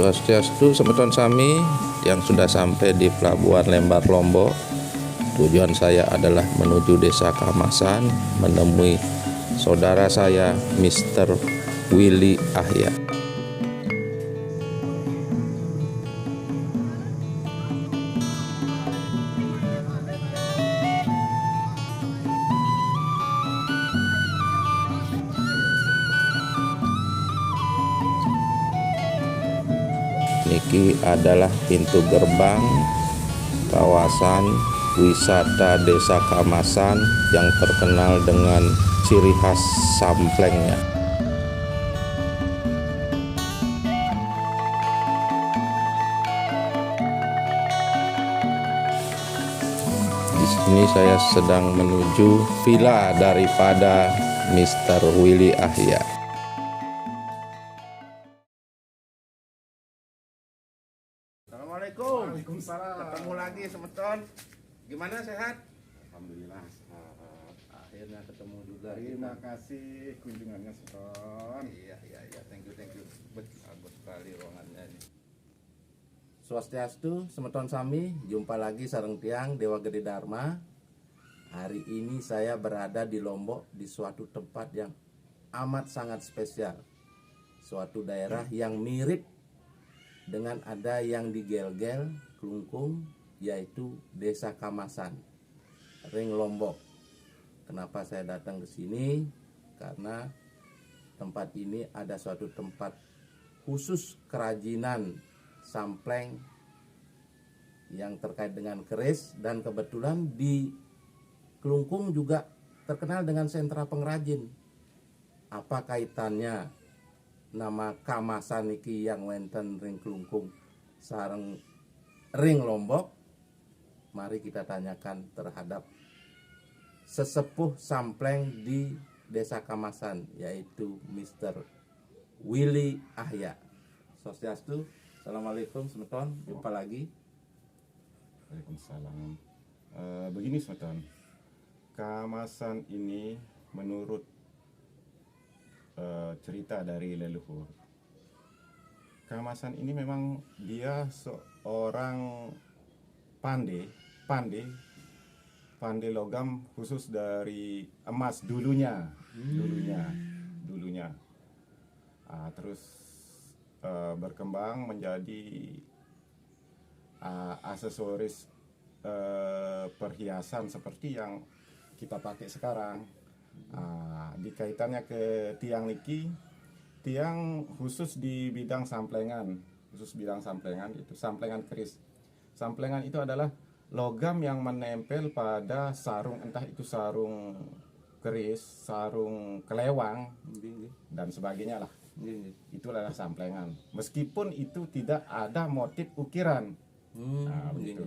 Swastiastu, Semeton Sami yang sudah sampai di Pelabuhan Lembar Lombok. Tujuan saya adalah menuju Desa Kamasan, menemui saudara saya Mr. Willy Ahya. Niki adalah pintu gerbang kawasan wisata Desa Kamasan yang terkenal dengan ciri khas samplengnya. Di sini saya sedang menuju villa daripada Mr. Willy Ahya. Assalamualaikum. Waalaikumsalam. Ketemu lagi Semeton. Gimana, sehat? Alhamdulillah sehat. Akhirnya ketemu juga. Terima kasih kunjungannya, Seton. Iya. Thank you. Bagus sekali ruangannya ini. Swastiastu, Semeton Sami. Jumpa lagi sareng tiang Dewa Gede Dharma. Hari ini saya berada di Lombok, di suatu tempat yang amat sangat spesial. Suatu daerah yang mirip dengan ada yang di Gel-Gel, Klungkung, yaitu Desa Kamasan, Ring Lombok. Kenapa saya datang ke sini? Karena tempat ini ada suatu tempat khusus kerajinan sampleng yang terkait dengan keris, dan kebetulan di Klungkung juga terkenal dengan sentra pengrajin. Apa kaitannya nama Kamasan niki yang wenten Ring Klungkung sareng Ring Lombok? Mari kita tanyakan terhadap sesepuh sampleng di Desa Kamasan, yaitu Mr. Willy Ahya. Swastiastu, Assalamualaikum Semeton, jumpa lagi. Waalaikumsalam. Begini, Seton. Kamasan ini menurut cerita dari leluhur, Kamasan ini memang dia seorang pandai logam khusus dari emas dulunya. Terus berkembang menjadi aksesoris perhiasan seperti yang kita pakai sekarang. Dikaitannya ke tiang niki, tiang khusus di bidang samplengan, itu samplengan keris. Samplengan itu adalah logam yang menempel pada sarung, entah itu sarung keris, sarung kelewang dan sebagainya lah. Itu adalah samplengan. Meskipun itu tidak ada motif ukiran. Begitu.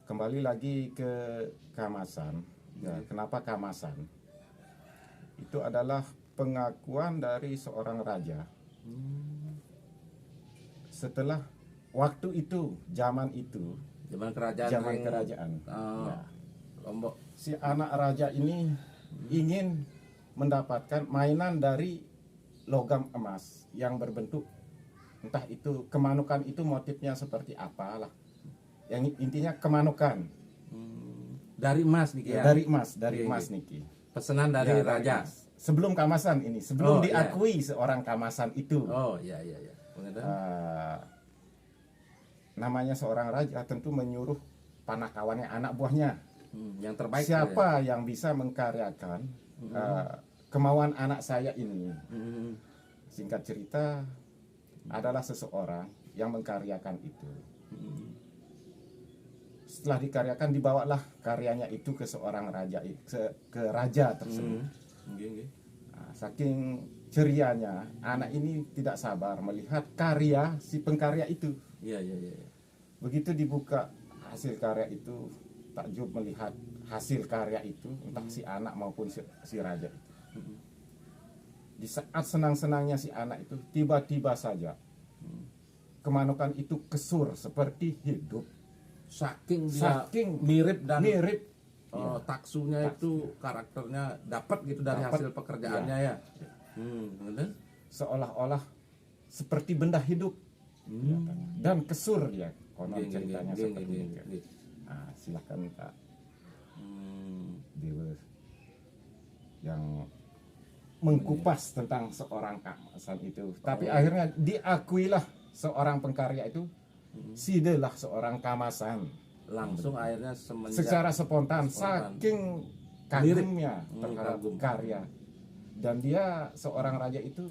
Kembali lagi ke Kamasan. Ya, kenapa Kamasan? Itu adalah pengakuan dari seorang raja. Setelah waktu itu, zaman kerajaan. Ya. Lombok. Si anak raja ini ingin mendapatkan mainan dari logam emas yang berbentuk, entah itu kemanukan, itu motifnya seperti apalah. Yang intinya kemanukan. Dari emas niki ya? Dari emas niki. Pesanan dari raja. Sebelum Kamasan ini, sebelum diakui seorang Kamasan itu. Iya. Namanya seorang raja tentu menyuruh panakawannya, anak buahnya. Yang terbaik. Siapa yang bisa mengkaryakan kemauan anak saya ini? Singkat cerita, adalah seseorang yang mengkaryakan itu. Setelah dikaryakan, dibawalah karyanya itu ke seorang raja, ke raja tersebut. Saking cerianya, anak ini tidak sabar melihat karya si pengkarya itu. Iya. Begitu dibuka hasil karya itu, takjub melihat hasil karya itu, entah si anak maupun si raja itu. Di saat senang-senangnya si anak itu, tiba-tiba saja kemanukan itu kesur seperti hidup. Saking mirip dan taksunya Taksu. itu karakternya dapat gitu dari Dapat, hasil pekerjaannya ya. Seolah-olah seperti benda hidup kelihatannya. Dan kesur dia konon Nggih, ceritanya nggih, seperti nggih, itu. nggih. Nah, silakan Kak Hmm. Dewa yang mengkupas tentang seorang Kamasan itu. Tapi akhirnya diakuilah seorang pengkarya itu sidelah seorang Kamasan. Langsung akhirnya semenjak Secara spontan, Spontan. saking kagumnya Lirik. terhadap Kagum. karya. Dan dia seorang raja itu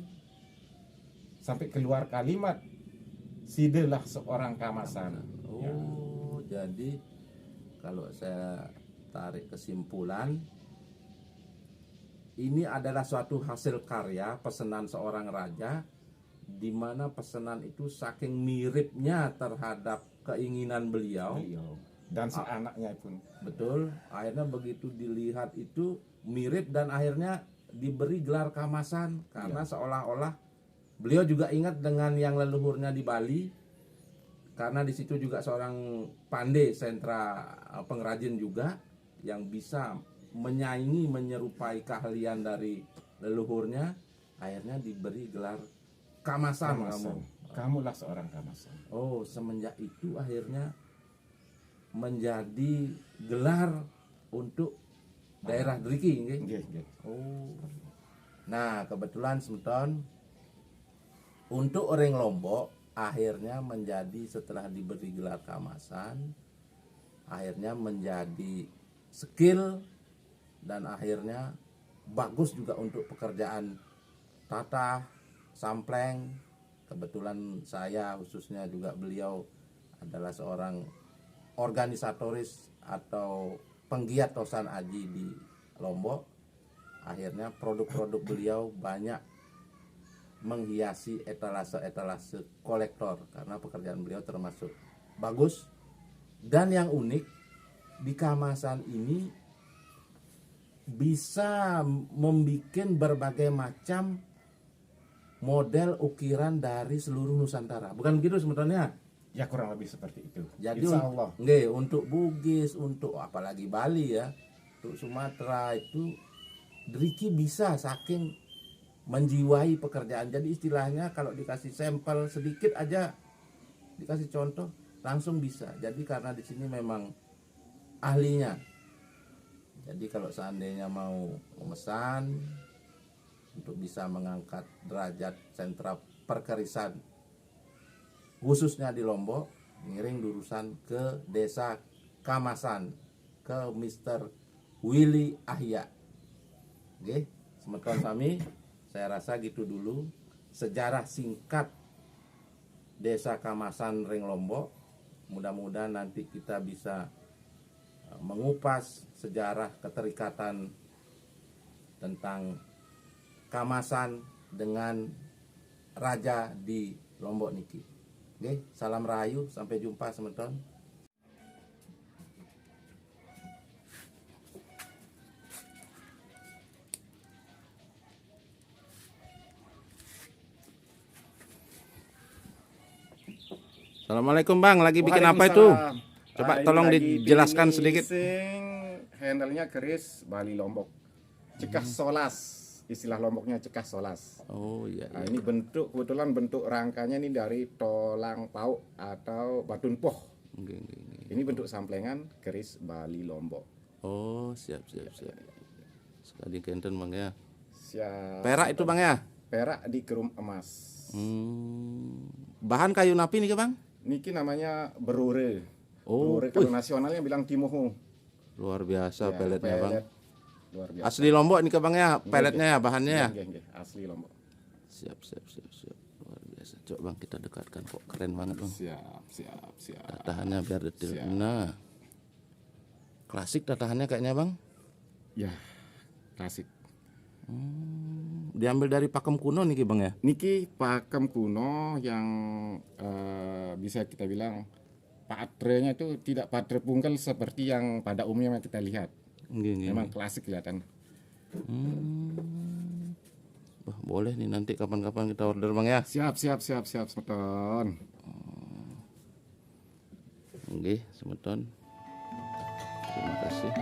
sampai keluar kalimat sidelah seorang Kamasan. Ya. Oh, jadi kalau saya tarik kesimpulan, ini adalah suatu hasil karya pesanan seorang raja, di mana pesanan itu saking miripnya terhadap keinginan beliau. Dan si anaknya pun. Betul, akhirnya begitu dilihat itu mirip dan akhirnya diberi gelar Kamasan karena seolah-olah beliau juga ingat dengan yang leluhurnya di Bali, karena di situ juga seorang pandai sentra pengrajin juga yang bisa menyaingi menyerupai keahlian dari leluhurnya, akhirnya diberi gelar Kamasan. Kamulah seorang Kamasan. Oh, semenjak itu akhirnya menjadi gelar untuk daerah Driki, nggih? Nggih. Oh. Nah, kebetulan semeton untuk orang Lombok akhirnya menjadi, setelah diberi gelar Kamasan, akhirnya menjadi skill dan akhirnya bagus juga untuk pekerjaan tatah, sampleng. Kebetulan saya khususnya juga beliau adalah seorang organisatoris atau penggiat Tosan Aji di Lombok. Akhirnya produk-produk beliau banyak menghiasi etalase-etalase kolektor karena pekerjaan beliau termasuk bagus. Dan yang unik di Kamasan ini bisa membuat berbagai macam model ukiran dari seluruh Nusantara. Bukan begitu sebetulnya? Ya kurang lebih seperti itu. Jadi Insya Allah. untuk Bugis, untuk apalagi Bali ya, untuk Sumatera itu Driki bisa saking menjiwai pekerjaan. Jadi istilahnya kalau dikasih sampel sedikit aja, dikasih contoh langsung bisa. Jadi karena di sini memang ahlinya. Jadi kalau seandainya mau memesan untuk bisa mengangkat derajat sentra perkerisan khususnya di Lombok, ngiring durusan ke desa Kamasan, ke Mr. Willy Ahya. Oke, semeton sami, saya rasa gitu dulu sejarah singkat desa Kamasan ring Lombok. Mudah-mudahan nanti kita bisa mengupas sejarah keterikatan tentang Kamasan dengan raja di Lombok niki. Oke, salam rahayu, sampai jumpa semeton. Assalamualaikum Bang, lagi bikin apa itu? Coba tolong dijelaskan sedikit. Handle-nya keris Bali Lombok. Cekah solas. Istilah Lomboknya cekah solas. Oh iya. Nah, ini kebetulan bentuk rangkanya ini dari tolang pauk atau batun poh. Ini bentuk samplengan keris Bali Lombok. Oh, siap. Sekali kenten Bang ya. Siap. Perak itu Bang ya? Perak dikerum emas. Bahan kayu napi nih Bang? Niki namanya berure. Oh, Berure kalau nasionalnya bilang timuhu. luar biasa Ya, peletnya Bang. Luar biasa. Asli Lombok nih Bang ya, peletnya ya, bahannya ya. Nggih, asli Lombok. Siap. Luar biasa. Coba Bang kita dekatkan, kok keren banget Bang. Siap. Tatahannya biar detail. Siap. Nah. Klasik tatahannya kayaknya Bang. Ya, klasik. Diambil dari pakem kuno nih Bang ya. Niki pakem kuno yang bisa kita bilang patrenya itu tidak patre pungkel seperti yang pada umumnya kita lihat. Nggih. Memang klasik kelihatan. Wah, boleh nih nanti kapan-kapan kita order Bang ya. Siap, semeton. Nggih, semeton. Terima kasih.